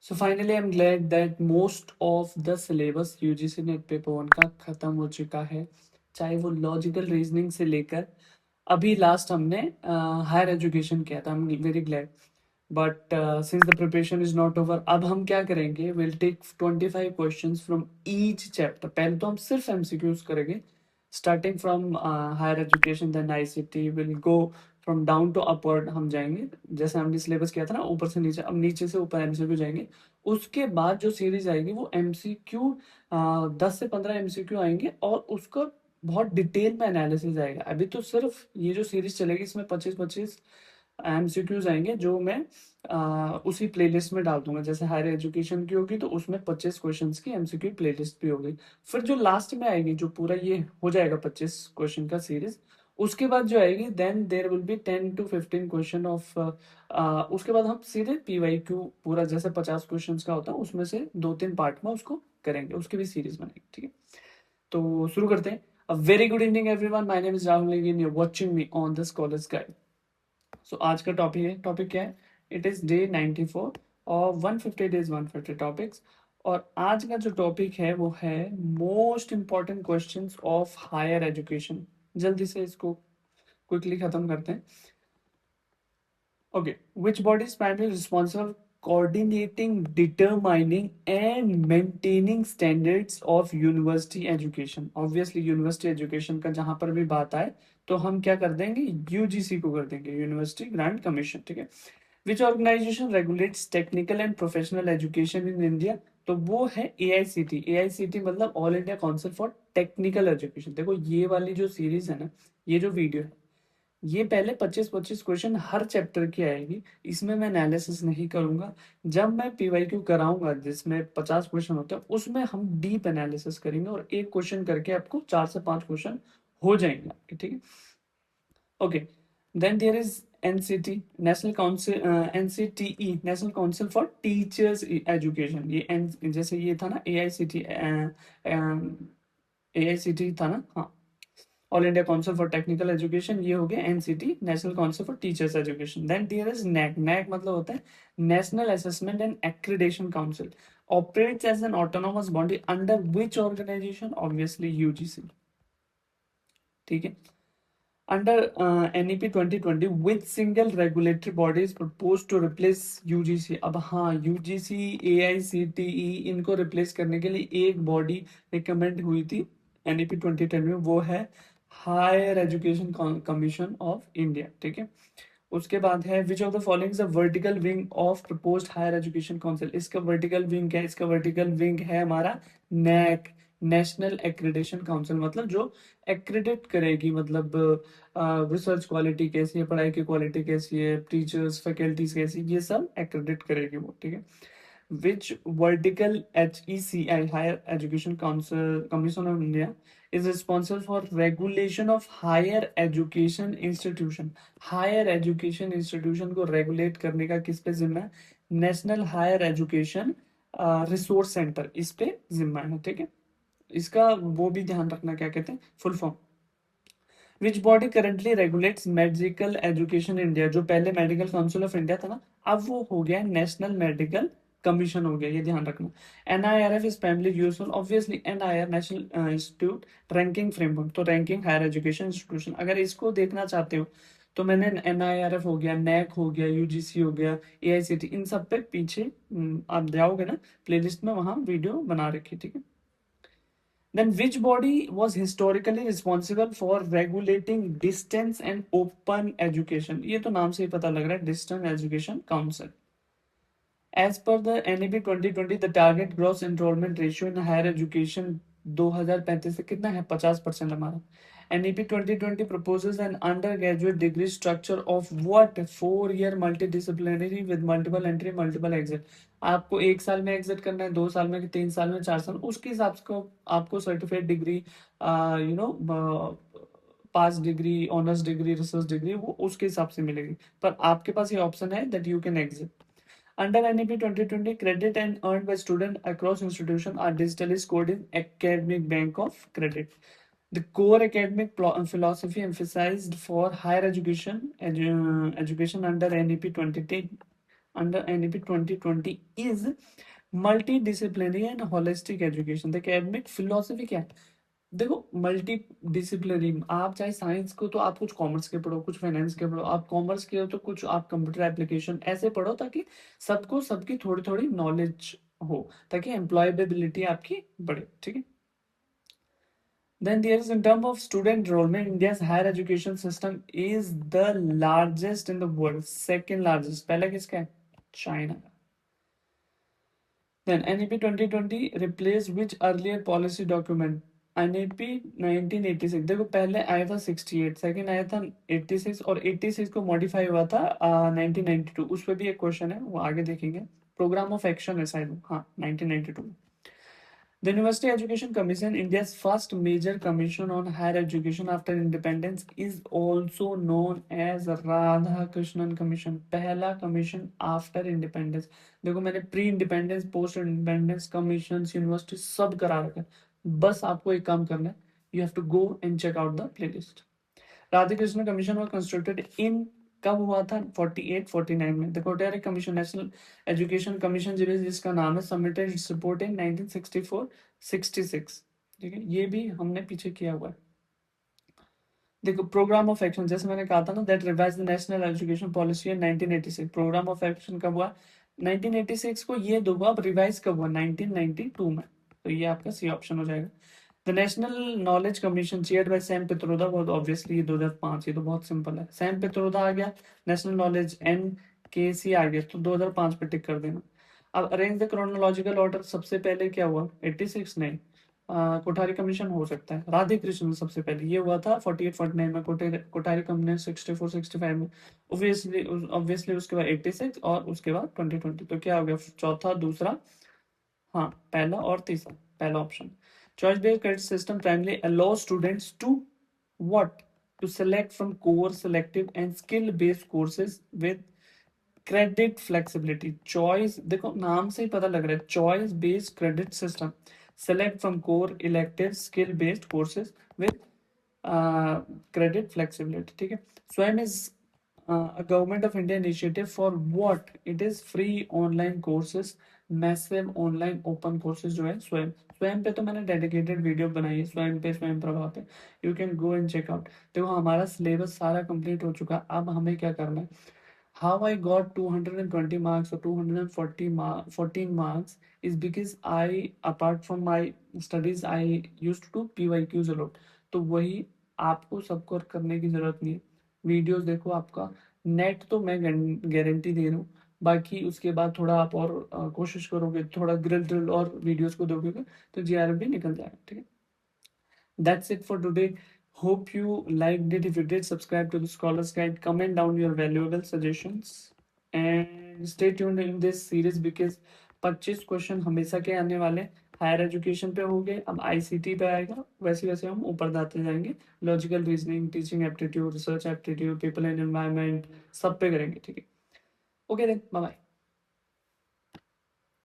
So finally I am glad that most of the syllabus UGC net paper 1 का खत्म हो चुका है, चाहे वो लॉजिकल रीजनिंग से लेकर अभी लास्ट हमने हायर एजुकेशन किया था। I am very glad, but since the preparation is not over, अब हम क्या करेंगे, will take 25 questions from each chapter. पहले तो हम सिर्फ एमसीक्यूज करेंगे, starting from higher education, then ICT, will go from down to upward हम जाएंगे, जैसे हमने सिलेबस किया था ना, ऊपर से नीचे, अब नीचे से ऊपर एमसीक्यू जाएंगे। उसके बाद जो सीरीज आएगी वो एमसीक्यू 10 से 15 एमसीक्यू आएंगे और उसका बहुत डिटेल में एनालिसिस आएगा। अभी तो सिर्फ ये जो सीरीज चलेगी इसमें 25-25 एमसीक्यूज आएंगे, जो मैं उसी प्लेलिस्ट में डाल दूंगा। जैसे हायर एजुकेशन की होगी तो उसमें 25 क्वेश्चंस की एमसीक्यू प्लेलिस्ट भी होगी। फिर जो लास्ट में आएगी, जो पूरा ये हो जाएगा 25 क्वेश्चन का सीरीज, उसके बाद जो आएगी then there will be 10 to 15 question of, उसके बाद हम सीधे पीवाईक्यू पूरा जैसे 50 क्वेश्चंस का होता है उसमें से 2-3 पार्ट में उसको करेंगे, उसकी भी सीरीज बनेगी। ठीक है, तो शुरू करते हैं। A very good evening everyone, my name is Rahul Negi, you are watching me on the Scholars Guide. So आज का टॉपिक क्या है? इट इज डे 94 और 150 डेज 150 टॉपिक्स। और आज का जो टॉपिक है वो है most important questions of higher education. जल्दी से इसको क्विकली खत्म करते हैं। Okay, which body is primary responsible coordinating, determining and maintaining standards of university education? Obviously university education का जहां पर भी बात आए तो हम क्या कर देंगे, यूजीसी को कर देंगे, यूनिवर्सिटी ग्रांट कमीशन। ठीक है, which organisation regulates technical and professional education in India? तो वो है एआईसीटी। एआईसीटी मतलब all India council for technical education. देखो ये वाली जो सीरीज है ना, ये जो वीडियो है, ये पहले 25-25 क्वेश्चन हर चैप्टर की आएगी, इसमें मैं एनालिसिस नहीं करूंगा। जब मैं पीवाईक्यू कराऊंगा जिसमें 50 क्वेश्चन होते हैं, उसमें हम डीप एनालिसिस करेंगे और एक क्वेश्चन करके आपको 4 से 5 क्वेश्चन हो जाएंगे आपके। ठीक है, okay, then there is NCT, national council, NCTE, national council for teachers education. ये जैसे ये था ना एआईसीटी, एआईसीटी था ना, हाँ, all India council for technical education, ये हो गया NCT, national council for teachers education. Then there is NAAC. NAAC मतलब होता है national assessment and accreditation council, operates as an autonomous body under which organization? Obviously UGC. ठीक है, under NEP 2020 which single regulatory body is propose to replace UGC? अब हाँ, UGC, AICTE, इनको replace करने के लिए एक बॉडी रिकमेंड हुई थी NEP 2010 में, वो है higher education commission of India. ठीक है, उसके बाद है which of the following is a vertical wing of proposed higher education council? इसका वर्टिकल विंग है, इसका वर्टिकल विंग है हमारा नैक, नेशनल एक्रेडिटेशन काउंसिल, मतलब जो एक्रेडिट करेगी, मतलब रिसर्च क्वालिटी कैसी है, पढ़ाई की क्वालिटी कैसी है, टीचर्स फैकल्टीज कैसी, ये सब एक्रेडिट करेगी वो। ठीक है, which vertical HECI, Higher Education Council Commission of India, is responsible for regulation of higher education institution? Higher education institution को रेगुलेट करने का किस पे जिम्मा है? National higher education resource centre इस पे जिम्मा है। ठीक है, इसका वो भी ध्यान रखना, क्या कहते हैं full form. Which body currently regulates medical education India? जो पहले मेडिकल काउंसिल ऑफ इंडिया था ना, अब वो हो गया नेशनल मेडिकल कमीशन हो गया, ये ध्यान रखना। NIRF is primarily useful, obviously NIR, national institute ranking framework, तो रैंकिंग हायर एजुकेशन इंस्टीट्यूशन। अगर इसको देखना चाहते हो तो मैंने NIRF हो गया, नैक हो गया, यूजीसी हो गया, एआईसीटी, इन सब पे पीछे आप जाओगे ना प्लेलिस्ट में, वहां वीडियो बना रखी। ठीक है, then which body was historically responsible for regulating distance and open education? ये तो नाम से ही पता लग रहा है, distance education council. As per the NEP 2020, the target gross enrollment ratio in higher education 2035 से कितना है? 50% हमारा। NEP 2020 proposes an undergraduate degree structure of what? 4-year multidisciplinary with multiple entry, multiple exit. आपको 1 साल में एग्जिट करना है, 2 साल में, 3 साल में, 4 साल, उसके हिसाब से आपको certificate degree, pass degree, honours degree, research degree, वो उसके हिसाब से मिलेगी। पर आपके पास ये ऑप्शन है that you can exit. Under NEP 2020, credit and earned by student across institution are digitally scored in academic bank of credit. The core academic philosophy emphasized for higher education education under NEP 2010 under NEP 2020 is multidisciplinary and holistic education. The academic philosophy क्या है? देखो multi disciplinary, आप चाहे science को तो आप कुछ commerce के पढ़ो, कुछ फाइनेंस के पढ़ो, आप कॉमर्स के हो तो कुछ आप कंप्यूटर एप्लीकेशन ऐसे पढ़ो, ताकि सबको सबकी थोड़ी थोड़ी नॉलेज हो, ताकि एम्प्लॉयबिलिटी आपकी बढ़े, ठीक है। Then there is in terms of student enrollment, India's higher education system is the largest in the world, second largest. पहला किसका है? China का। Then NEP 2020 replaced which earlier policy document? NEP 1986। देखो पहले आया था 68, सेकंड आया था 86 और 86 को मॉडिफाई हुआ था 1992। उस पर भी एक क्वेश्चन है, वो आगे देखेंगे। प्रोग्राम ऑफ एक्शन है शायद, हाँ 1992। The University Education Commission, India's first major commission on higher education after independence, is also known as Radhakrishnan Commission. पहला commission after independence। देखो मैंने pre independence, post independence commission, university सब करा रखा है, बस आपको एक काम करना है, you have to go and check out the playlist. Radhakrishna commission was constructed in, कब हुआ था? 48-49 में। The Kothari commission, national education commission जिसका नाम है, सबमिटेड इट्स रिपोर्ट इन 1964-66, ठीक है, ये भी हमने पीछे किया हुआ है। देखो प्रोग्राम ऑफ एक्शन, जैसे मैंने कहा था ना, that revise the national education policy in 1986। Programme of action कब हुआ? 1986 को। ये दो अब रिवाइज कब हुआ? 1992 में। तो ये आपका सी ऑप्शन हो जाएगा। The national knowledge commission chaired by Sam Pitroda, बहुत ऑब्वियसली ये 2005, ये तो बहुत सिंपल है। सैम पित्रोदा आ गया, नेशनल नॉलेज NKC आ गया, तो 2005 पे टिक कर देना। अब अरेंज द क्रोनोलॉजिकल ऑर्डर, सबसे पहले क्या हुआ? 86 नहीं, कोठारी कमीशन हो सकता है। राधे कृष्ण सबसे पहले ये हुआ था 48-49 में, कोठारी कमीशन 64-65 में, ऑब्वियसली उसके बाद 86 और उसके बाद 2020। तो क्या हो गया? चौथा, दूसरा, हाँ पहला और तीसरा, पहला option. Choice based credit system primarily allows students to what? To select from core, selective and skill based courses with credit flexibility. Choice, देखो नाम से ही पता लग रहा है, choice based credit system, select from core, elective, skill based courses with credit flexibility, ठीक है। स्वयं is a government of India initiative for what? It is free online courses, massive online open courses जो है स्वयं। स्वयं पे तो मैंने डेडिकेटेड वीडियो बनाई है, स्वयं पे, स्वयं प्रभा पे, you can go and check out. देखो हमारा सिलेबस सारा कंप्लीट हो चुका, अब हमें क्या करना है? How I got 220 marks or 14 marks is because I, apart from my studies, I used to do PYQs a lot. तो वही आपको सबको करने की जरूरत नहीं है। वीडियोस देखो, आपका नेट तो मैं गारंटी दे रहा हूँ, बाकी उसके बाद थोड़ा आप और कोशिश करोगे, थोड़ा ड्रिल और वीडियोस को देखोगे तो GRF भी निकल जाएगा, ठीक है। That's it for today. Hope you liked it. If you did, subscribe to the Scholars Guide. Comment down your valuable suggestions and stay tuned in this series because 25 question हमेशा के आने वाले। हायर एजुकेशन पे हो गए, अब ICT पे आएगा, वैसे वैसे हम ऊपर जाते जाएंगे। Logical reasoning, teaching aptitude, research aptitude, people and environment, सब पे करेंगे, ठीक है। Okay then, bye bye.